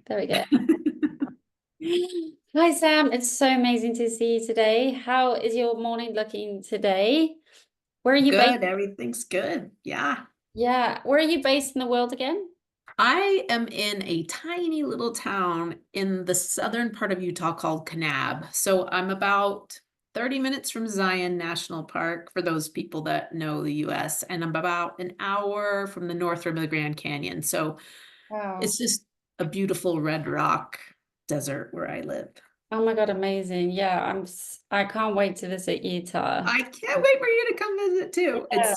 There we go. Hi, Sam. It's so amazing to see you today. How is your morning looking today? Where are you based? Good, everything's good. Yeah. Yeah, where are you based in the world again? I am in a tiny little town in the southern part of Utah called Kanab. So I'm about 30 minutes from Zion National Park for those people that know the US, and I'm about an hour from the north rim of the Grand Canyon. So Wow. it's just a beautiful red rock desert where I live. Oh my God, amazing. Yeah, I can't wait to visit Utah. I can't wait for you to come visit too. Yeah.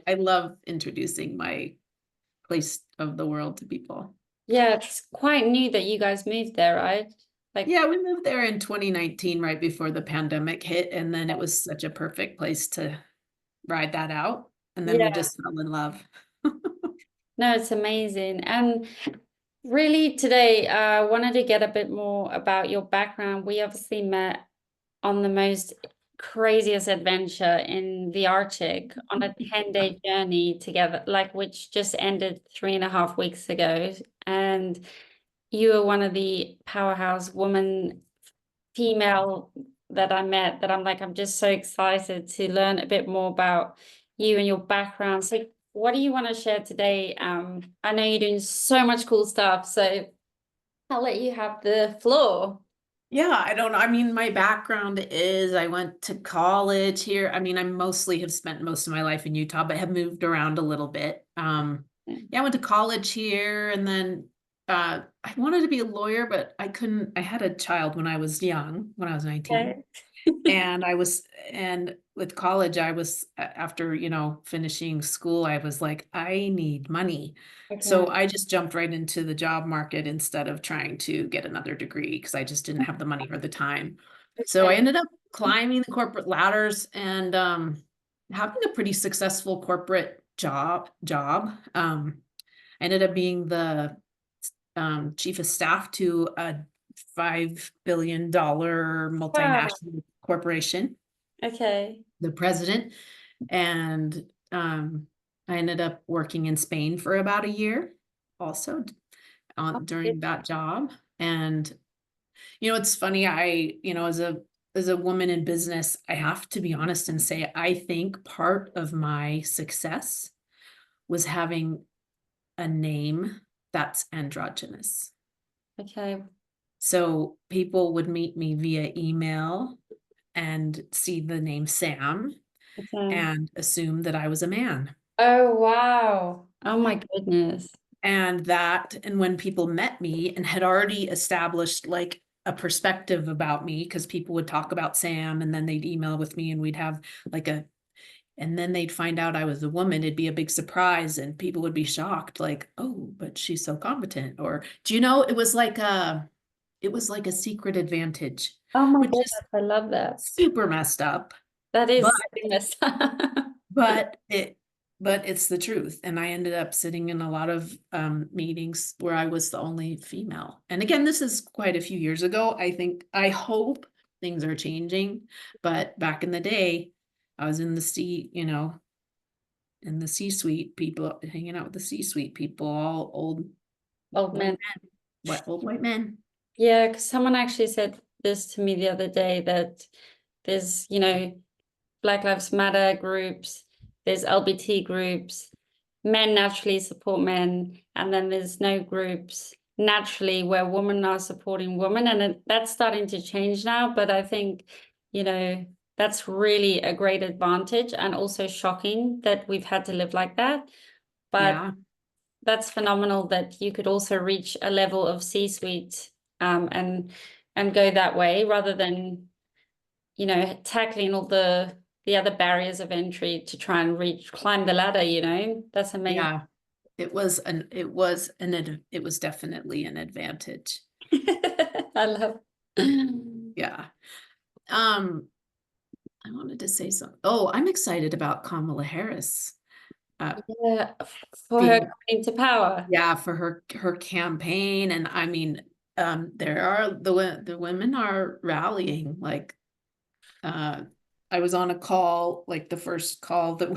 I love introducing my place of the world to people. Yeah, it's quite new that you guys moved there, right? Like, Yeah, we moved there in 2019, right before the pandemic hit, and then it was such a perfect place to ride that out. And then we yeah, just fell in love. no, it's amazing. And really today, I wanted to get a bit more about your background. We obviously met on the most craziest adventure in the Arctic on a 10-day journey together, like which just ended 3.5 weeks ago. And you were one of the powerhouse woman, female that I met that I'm like, I'm just so excited to learn a bit more about you and your background. So what do you want to share today? I know you're doing so much cool stuff, so I'll let you have the floor. Yeah, I don't know. I mean, my background is I went to college here. I mean, I mostly have spent most of my life in Utah, but have moved around a little bit. Yeah, I went to college here and then I wanted to be a lawyer, but I couldn't. I had a child when I was young, when I was 19. Okay. And with college I was after finishing school I was like I need money, Okay. so I just jumped right into the job market instead of trying to get another degree because I just didn't have the money or the time. So I Okay. ended up climbing the corporate ladders and having a pretty successful corporate job. I ended up being the chief of staff to a $5 billion Wow. multinational corporation, Okay. the president. And I ended up working in Spain for about a year also during that job. And, it's funny. As a woman in business, I have to be honest and say, I think part of my success was having a name that's androgynous. Okay. So people would meet me via email and see the name Sam Okay. and assume that I was a man. Oh, wow. Oh my goodness. And when people met me and had already established like a perspective about me, because people would talk about Sam and then they'd email with me and we'd have like and then they'd find out I was a woman, it'd be a big surprise and people would be shocked, like, oh, but she's so competent. Or do you know, it was like a secret advantage, Oh my which is goodness. I love that. super messed up. That But is famous. but it's the truth. And I ended up sitting in a lot of meetings where I was the only female. And again, this is quite a few years ago. I hope things are changing. But back in the day, I was in the C-suite, people hanging out with the C-suite people, all old Old white men. men, old white men. Yeah, because someone actually said this to me the other day that there's, Black Lives Matter groups, there's LBT groups, men naturally support men, and then there's no groups naturally where women are supporting women. And that's starting to change now. But I think, you know, that's really a great advantage and also shocking that we've had to live like that. But Yeah. that's phenomenal that you could also reach a level of C-suite and go that way rather than tackling all the other barriers of entry to try and climb the ladder. That's amazing. Yeah. It was definitely an advantage. I love. Yeah. Um, I wanted to say something. Oh, I'm excited about Kamala Harris Yeah, for her being, coming to power. yeah, for her campaign. And I mean, there are the women are rallying like I was on a call, like the first call that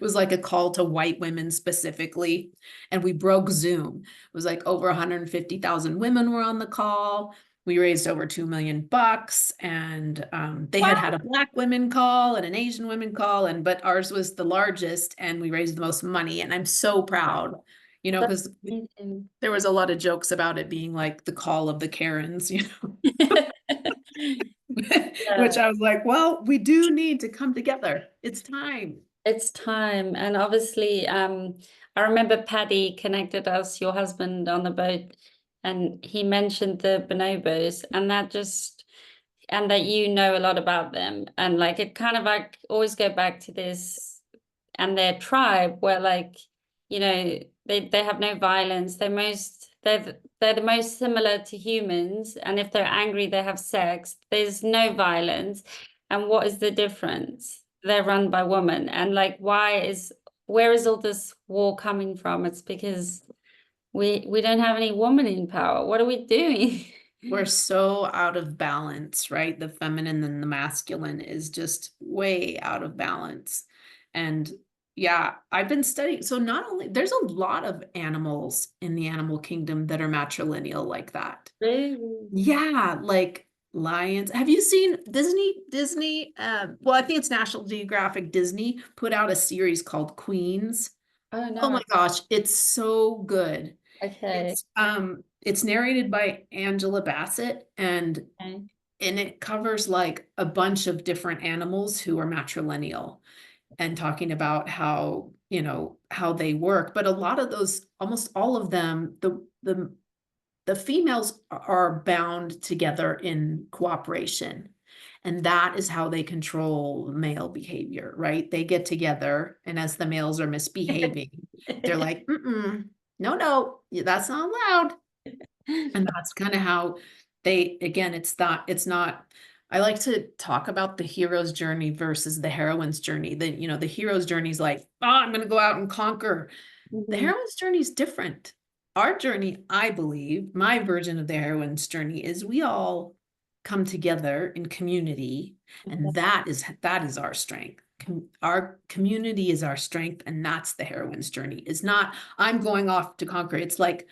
was like a call to white women specifically, and we broke Zoom. It was like over 150,000 women were on the call. We raised over $2 million, and they Wow, had a black women call and an Asian women call, and but ours was the largest, and we raised the most money. And I'm so proud, that's because amazing. there was a lot of jokes about it being like the call of the Karens, which Yeah, I was like, well, we do need to come together. It's time. it's time. And obviously, I remember Paddy connected us, your husband, on the boat, and he mentioned the bonobos, and that just and that you know a lot about them. And like it kind of like always go back to this and their tribe where like, they have no violence. They're the most similar to humans. And if they're angry, they have sex. There's no violence. And what is the difference? They're run by women. And like where is all this war coming from? It's because we don't have any woman in power. What are we doing? We're so out of balance, right? The feminine and the masculine is just way out of balance. And yeah, I've been studying. So not only there's a lot of animals in the animal kingdom that are matrilineal like that. Really? Yeah, like lions. Have you seen Disney? Well, I think it's National Geographic. Disney put out a series called Queens. Oh Oh no. my gosh, it's so good. Okay. It's narrated by Angela Bassett, and Okay. it covers like a bunch of different animals who are matrilineal, and talking about how, how they work. But a lot of those, almost all of them, the females are bound together in cooperation. And that is how they control male behavior, right? They get together, and as the males are misbehaving, they're like, mm-mm, no, no, that's not allowed. And that's kind of how again, it's not, I like to talk about the hero's journey versus the heroine's journey. The hero's journey is like, oh, I'm going to go out and conquer. The Mhm. heroine's journey is different. Our journey, I believe, my version of the heroine's journey is we all come together in community, and that is our strength. Our community is our strength, and that's the heroine's journey. It's not I'm going off to conquer. It's like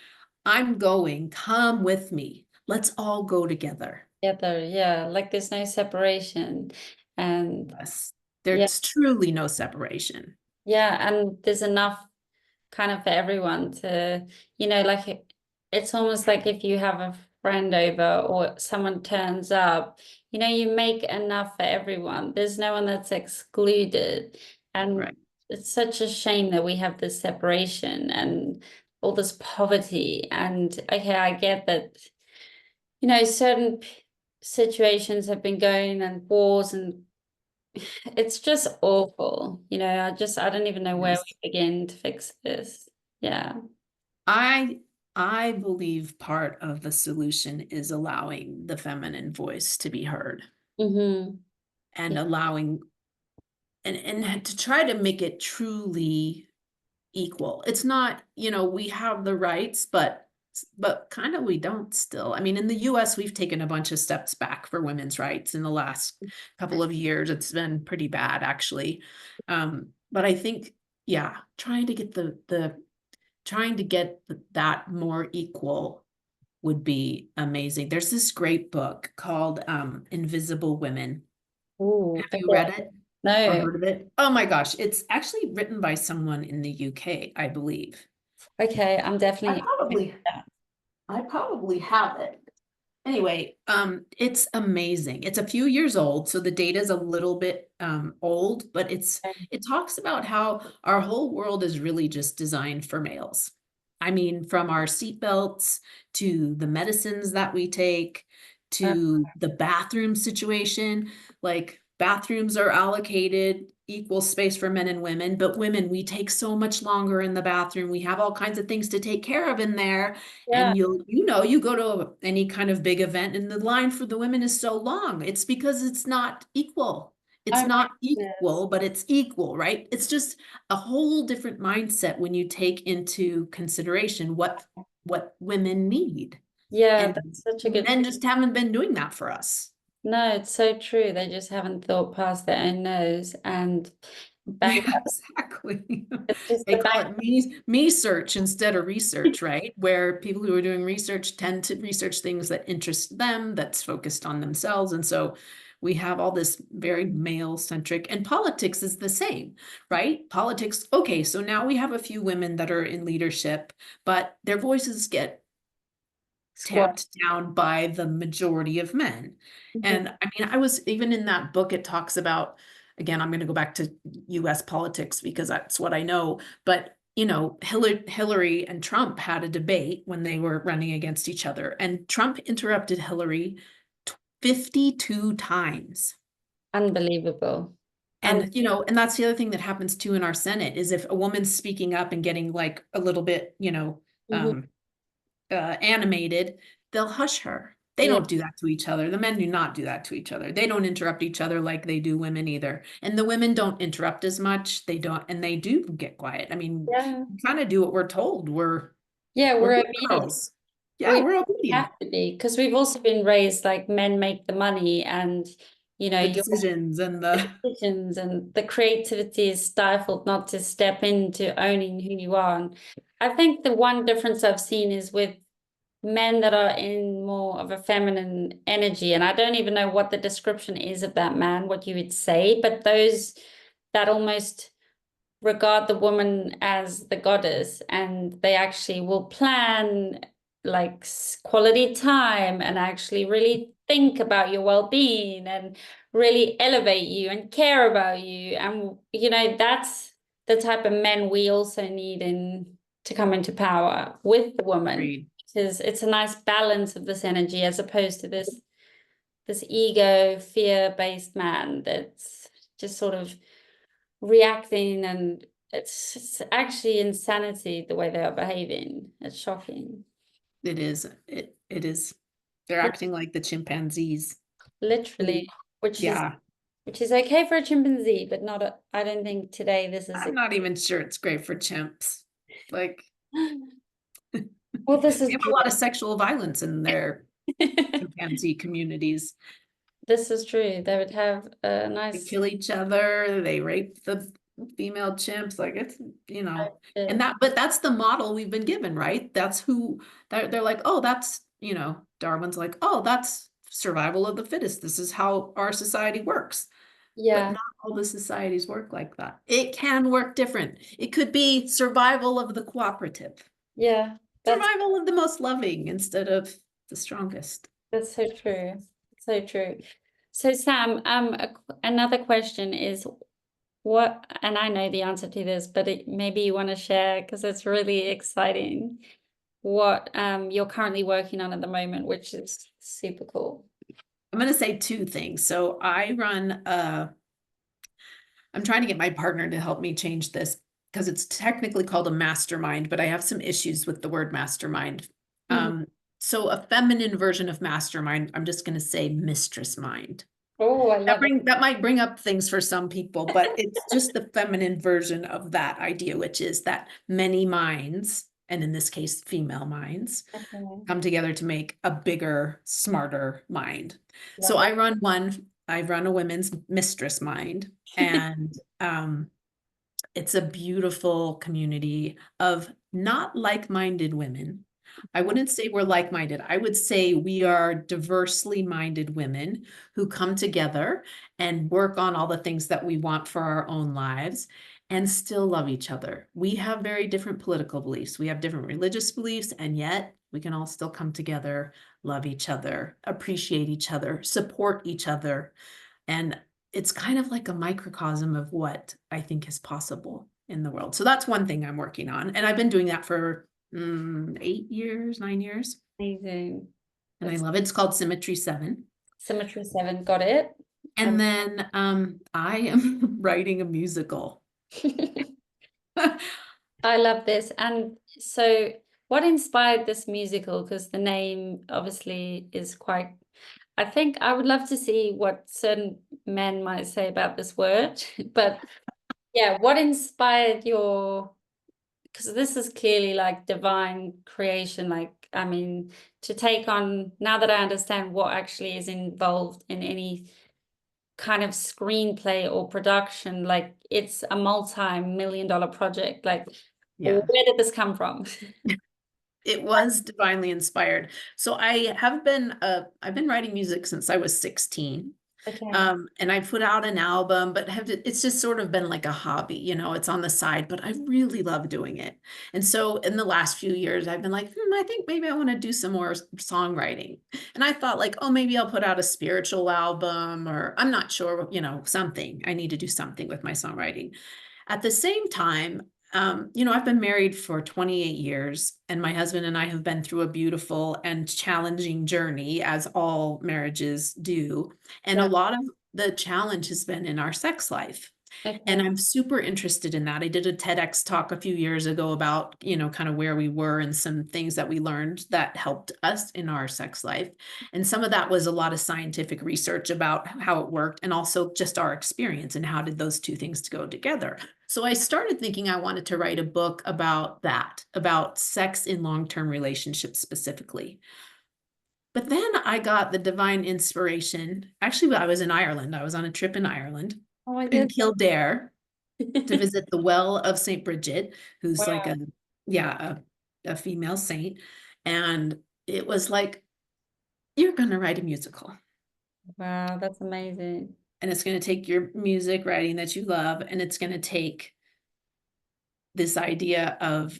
I'm going, come with me. Let's all go together. Together, yeah, like there's no separation. And Yes. yeah, There's truly no separation. yeah, and there's enough kind of for everyone to, like it's almost like if you have a friend over or someone turns up, you make enough for everyone. There's no one that's excluded. And Right. it's such a shame that we have this separation and all this poverty. And okay, I get that, certain situations have been going and wars and it's just awful. I don't even know where Yes. we begin to fix this. Yeah. I I believe part of the solution is allowing the feminine voice to be heard, Mm-hmm. and allowing and to try to make it truly equal. It's not, we have the rights, but kind of we don't still. I mean, in the US, we've taken a bunch of steps back for women's rights in the last couple of years. It's been pretty bad, actually. But I think, yeah, trying to get that more equal would be amazing. There's this great book called Invisible Women. Ooh, Have you okay. read it or No. heard of it? Oh my gosh, it's actually written by someone in the UK, I believe. Okay, I'm I definitely probably I probably have it. Anyway, it's amazing. It's a few years old, so the data is a little bit old, but it talks about how our whole world is really just designed for males. I mean, from our seatbelts to the medicines that we take to the bathroom situation, like bathrooms are allocated equal space for men and women, but women, we take so much longer in the bathroom. We have all kinds of things to take care of in there. yeah, And you go to any kind of big event and the line for the women is so long. It's because it's not equal. It's oh my not goodness. equal, but it's equal, right? It's just a whole different mindset when you take into consideration what women need. Yeah, And that's such a good men just haven't been doing that for us. No, it's so true. They just haven't thought past their own nose and bang. Yeah, exactly. It's just They the call bang. it me search instead of research, right? Where people who are doing research tend to research things that interest them, that's focused on themselves. And so we have all this very male centric, and politics is the same, right? Politics, okay, so now we have a few women that are in leadership, but their voices get Squat. tamped down by the majority of men. Mhm. And I mean, I was even in that book, it talks about, again, I'm going to go back to US politics because that's what I know. But, you know, Hillary and Trump had a debate when they were running against each other, and Trump interrupted Hillary 52 times. Unbelievable. And, you know, and that's the other thing that happens too in our Senate is if a woman's speaking up and getting like a little bit, you know, Mhm. animated, they'll hush her. They Yeah, don't do that to each other. The men do not do that to each other. They don't interrupt each other like they do women either. And the women don't interrupt as much. They don't, and they do get quiet. I mean, yeah, we kind of do what we're told. yeah. We're We're good obedient. girls. Yeah, We we're have obedient. to be because we've also been raised like men make the money, and The your decisions and the decisions and the creativity is stifled not to step into owning who you are. And I think the one difference I've seen is with men that are in more of a feminine energy, and I don't even know what the description is of that man, what you would say, but those that almost regard the woman as the goddess, and they actually will plan like quality time and actually really think about your well-being and really elevate you and care about you. And that's the type of men we also need in to come into power with the woman, breed. because it's a nice balance of this energy as opposed to this ego fear-based man that's just sort of reacting, and it's actually insanity the way they are behaving. It's shocking. It is. It is. They're acting like the chimpanzees. Literally, Who, which is yeah, which is okay for a chimpanzee, but not I don't think today this is I'm not even sure it's great for chimps. Like, well, this we is have a lot of sexual violence in their chimpanzee communities. this is true. They would have a They nice kill each other, they rape the female chimps, like it's, you know, and uh, that, but that's the model we've been given, right? That's who they're like, oh, that's, you know, Darwin's like, oh, that's survival of the fittest. This is how our society works. But yeah, not all the societies work like that. It can work different. It could be survival of the cooperative, yeah. That's survival of the most loving instead of the strongest. that's so true. So true. So Sam, another question is what, and I know the answer to this, but maybe you want to share because it's really exciting what you're currently working on at the moment, which is super cool. I'm going to say two things. So I run I'm trying to get my partner to help me change this because it's technically called a mastermind, but I have some issues with the word mastermind. Mhm. So a feminine version of mastermind, I'm just going to say mistress mind. Oh, I That love it. might bring up things for some people, but it's just the feminine version of that idea, which is that many minds, and in this case, female minds, Okay, come together to make a bigger, smarter mind. So love it. I run a women's mistress mind, and it's a beautiful community of not like-minded women. I wouldn't say we're like-minded. I would say we are diversely minded women who come together and work on all the things that we want for our own lives and still love each other. We have very different political beliefs. We have different religious beliefs, and yet we can all still come together, love each other, appreciate each other, support each other. And it's kind of like a microcosm of what I think is possible in the world. So that's one thing I'm working on. And I've been doing that for 8 years, 9 years. Amazing. And I That's love it. It's called Symmetry 7. Symmetry 7. Got it. And then I am writing a musical. I love this. And so, what inspired this musical? Because the name obviously is quite, I think I would love to see what certain men might say about this word. But yeah, what inspired your, because this is clearly like divine creation, like I mean, to take on, now that I understand what actually is involved in any kind of screenplay or production, like it's a multi-million-dollar project. Like, Yeah. where did this come from? It was divinely inspired. So I've been writing music since I was 16. Okay. And I put out an album, but it's just sort of been like a hobby, it's on the side, but I really love doing it. And so in the last few years, I've been like, I think maybe I want to do some more songwriting. And I thought like, oh, maybe I'll put out a spiritual album, or I'm not sure, something. I need to do something with my songwriting. At the same time, I've been married for 28 years, and my husband and I have been through a beautiful and challenging journey, as all marriages do. And a Yeah. lot of the challenge has been in our sex life. And Okay. I'm super interested in that. I did a TEDx talk a few years ago about, kind of where we were and some things that we learned that helped us in our sex life. And some of that was a lot of scientific research about how it worked, and also just our experience and how did those two things go together. So I started thinking I wanted to write a book about that, about sex in long-term relationships specifically. But then I got the divine inspiration. Actually, I was in Ireland. I was on a trip in Ireland, Oh my in goodness. Kildare, to visit the well of Saint Bridget, who's like Wow. yeah, a female saint. And it was like, you're going to write a musical, Wow, that's amazing. and it's going to take your music writing that you love, and it's going to take this idea of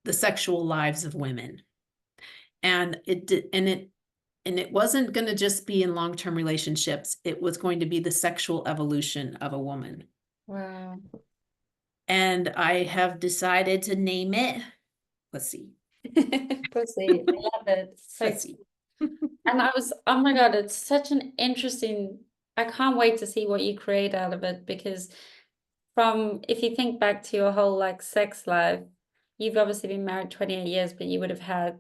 the sexual lives of women. And it wasn't going to just be in long-term relationships. It was going to be the sexual evolution of a woman. Wow. And I have decided to name it. Let's see. Pussy. I love it. So, Let's see. and I was, oh my God, it's such an interesting, I can't wait to see what you create out of it, because from, if you think back to your whole like sex life, you've obviously been married 28 years, but you would have had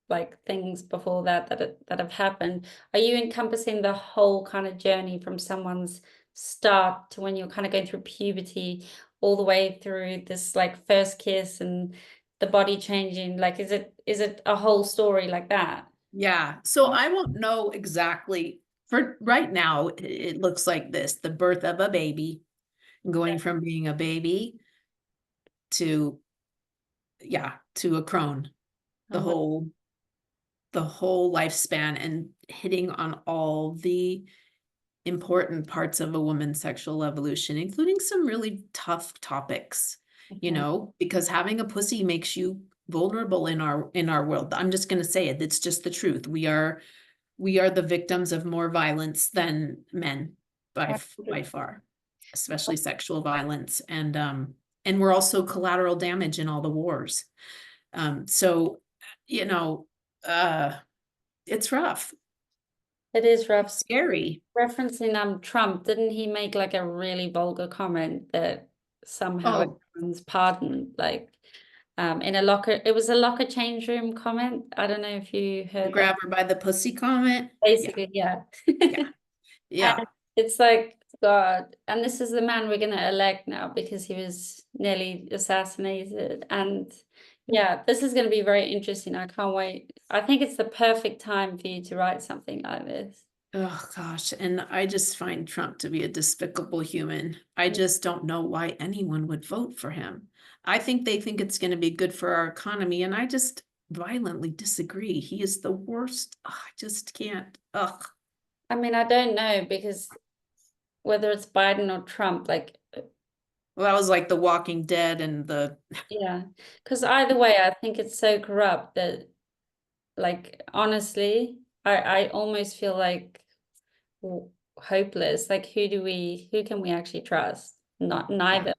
like things before that have happened. Are you encompassing the whole kind of journey from someone's start to when you're kind of going through puberty, all the way through this like first kiss and the body changing? Like, is it a whole story like that? Yeah. So Oh, I won't know exactly. For right now, it looks like this: the birth of a baby, yeah. going from being a baby to, yeah, to a crone, the Oh my, whole the whole lifespan, and hitting on all the important parts of a woman's sexual evolution, including some really tough topics, okay. because having a pussy makes you vulnerable in our world. I'm just going to say it. It's just the truth. We are the victims of more violence than men, by far, especially sexual violence. And we're also collateral damage in all the wars. So, you know, uh, it's rough, It is rough. scary. Referencing Trump, didn't he make like a really vulgar comment that somehow Oh, everyone's pardoned? Like, in a locker, it was a locker change room comment. I don't know if you the heard that. grab her by the pussy comment. Yeah, Basically, yeah. yeah, yeah. And it's like, God, and this is the man we're going to elect now because he was nearly assassinated. And yeah, this is going to be very interesting. I can't wait. I think it's the perfect time for you to write something like this. Oh gosh, and I just find Trump to be a despicable human. I just don't know why anyone would vote for him. I think they think it's going to be good for our economy, and I just violently disagree. He is the worst. Ugh, I just can't. Ugh. I mean, I don't know because whether it's Biden or Trump, like, Well, that was like The Walking Dead and the yeah, because either way, I think it's so corrupt that, like, honestly, I almost feel like hopeless. Like, who can we actually trust? Not yeah, neither,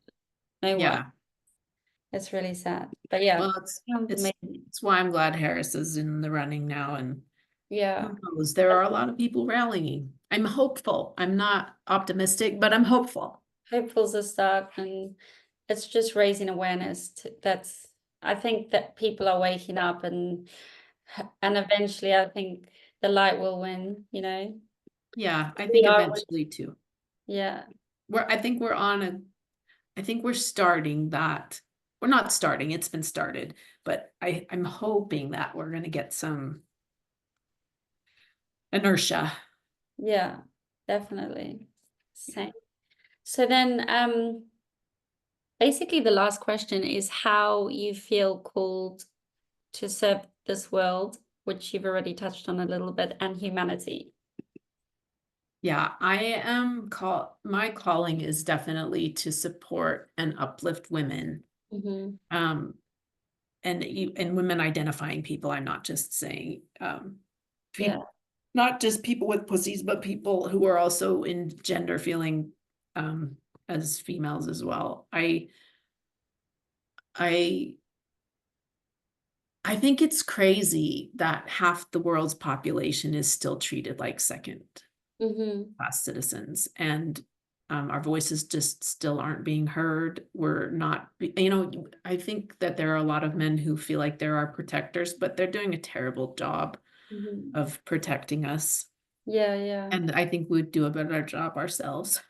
no one. yeah. It's really sad, but yeah, Well, it's sounds it's amazing. it's why I'm glad Harris is in the running now, and Yeah, who knows? There are a lot of people rallying. I'm hopeful. I'm not optimistic, but I'm hopeful. hopeful's a start, and it's just raising awareness. That's, I think that people are waking up, and eventually, I think the light will win. Yeah, I We think are. eventually too. Yeah. I think we're on a, I think we're starting that. We're not starting, it's been started. but I'm hoping that we're going to get some inertia. Yeah, definitely. Same. So then, basically the last question is how you feel called to serve this world, which you've already touched on a little bit, and humanity. Yeah, my calling is definitely to support and uplift women. Mm-hmm. Um, and women identifying people. I'm not just saying Yeah. people, not just people with pussies, but people who are also in gender feeling as females as well. I I think it's crazy that half the world's population is still treated like second Mm-hmm. class citizens, and our voices just still aren't being heard. We're not, I think that there are a lot of men who feel like they're our protectors, but they're doing a terrible job Mm-hmm. of protecting us. Yeah, yeah. And I think we'd do a better job ourselves.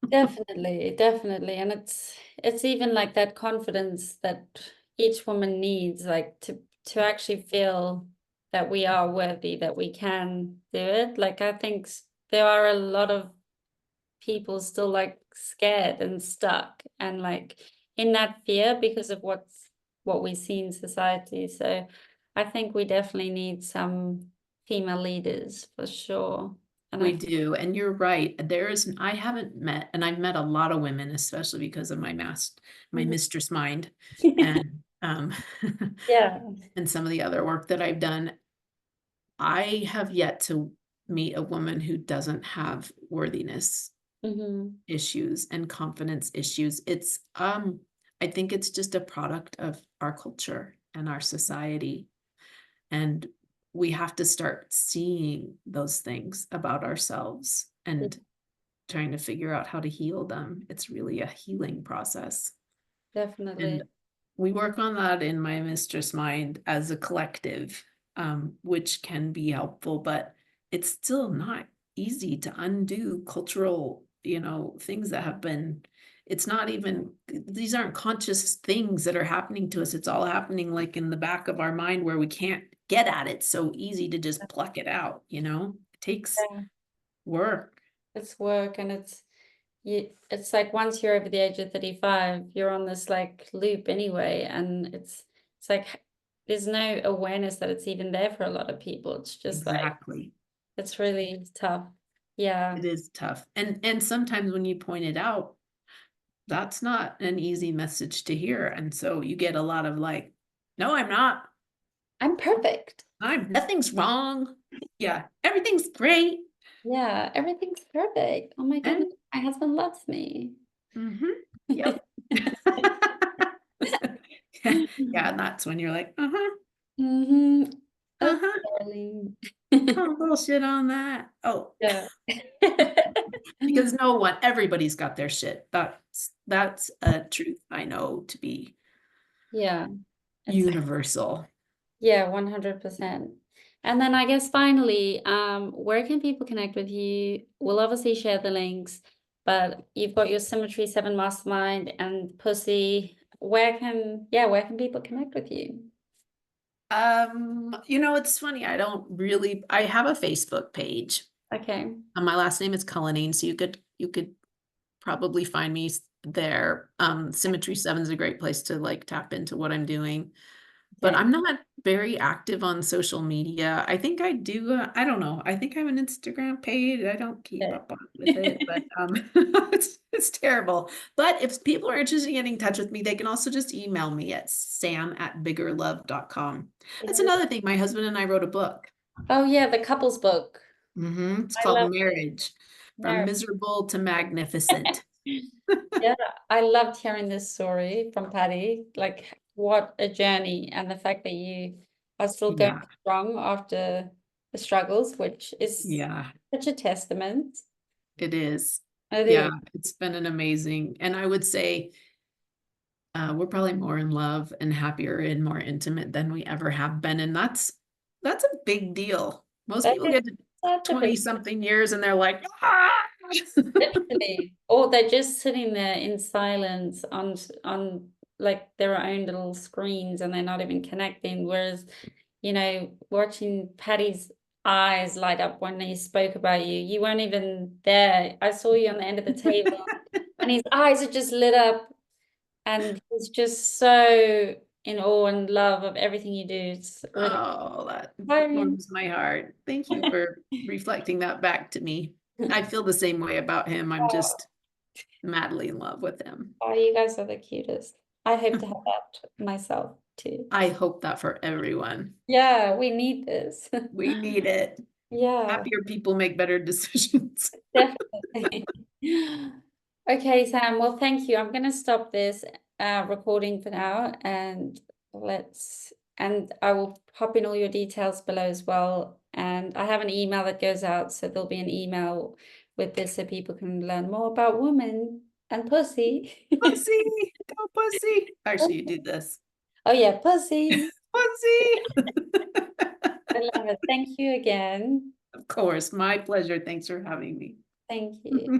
Definitely, definitely. And it's even like that confidence that each woman needs, like to actually feel that we are worthy, that we can do it. Like I think there are a lot of people still like scared and stuck and like in that fear because of what we see in society. So I think we definitely need some female leaders for sure. And We I do. And you're right. I haven't met, and I've met a lot of women, especially because of my Mhm. mistress mind and, Yeah. and some of the other work that I've done. I have yet to meet a woman who doesn't have worthiness Hmm. issues and confidence issues. I think it's just a product of our culture and our society. And we have to start seeing those things about ourselves and trying to figure out how to heal them. It's really a healing process. And Definitely. we work on that in my mistress mind as a collective, which can be helpful, but it's still not easy to undo cultural, things that have been, it's not even, these aren't conscious things that are happening to us. It's all happening like in the back of our mind where we can't get at it so easy to just pluck it out, it takes Yeah. work. It's work and it's like once you're over the age of 35, you're on this like loop anyway. And it's like there's no awareness that it's even there for a lot of people. It's just like Exactly. it's really tough. Yeah. It is tough. And sometimes when you point it out, that's not an easy message to hear. And so you get a lot of like, no, I'm not. I'm perfect. Nothing's wrong. Yeah, everything's great. Yeah, everything's perfect. Oh my And goodness, my husband loves me. yep. Yeah, and that's when you're like, Hmm. Oh, uh-huh. darling. Call bullshit on that. Oh, Yeah. because everybody's got their shit. That's a truth I know to be Yeah, it's universal. yeah, 100%. And then I guess finally, where can people connect with you? We'll obviously share the links, but you've got your Symmetry 7 Mastermind and Pussy. Where can people connect with you? It's funny. I have a Facebook page. Okay. My last name is Cullinane, so you could probably find me there. Symmetry 7 is a great place to like tap into what I'm doing. But Okay. I'm not very active on social media. I think I do. I don't know. I think I have an Instagram page. I don't keep up with it, but it's terrible. But if people are interested in getting in touch with me, they can also just email me at sam@biggerlove.com. That's Okay. another thing. My husband and I wrote a book. Oh yeah, the couples book. It's I called love it. Marriage from Mary. Miserable to Magnificent. Yeah, I loved hearing this story from Paddy. Like, what a journey, and the fact that you are still going Yeah, strong after the struggles, which is yeah, such a testament. it is. It Yeah, is. it's been an amazing, and I would say we're probably more in love and happier and more intimate than we ever have been. And that's a big deal. Most That people is get to such a big 20 something years and they're like, ah. literally. Or they're just sitting there in silence on like their own little screens and they're not even connecting. Whereas, you know, watching Paddy's eyes light up when he spoke about you, you weren't even there. I saw you on the end of the table and his eyes are just lit up and he's just so in awe and love of everything you do. It's really Oh, that inspiring. warms my heart. Thank you for reflecting that back to me. I feel the same way about him. I'm just madly in love with him. Oh, you guys are the cutest. I hope to have that myself too. I hope that for everyone. Yeah, we need this. We need it. Yeah, Happier people make better decisions. definitely. Okay, Sam. Well, thank you. I'm going to stop this recording for now and and I will pop in all your details below as well. And I have an email that goes out, so there'll be an email with this so people can learn more about women and pussy. Pussy, go pussy. Actually, you do this. Oh yeah, pussy. Pussy. I love it. Thank you again. Of course, my pleasure. Thanks for having me. Thank you.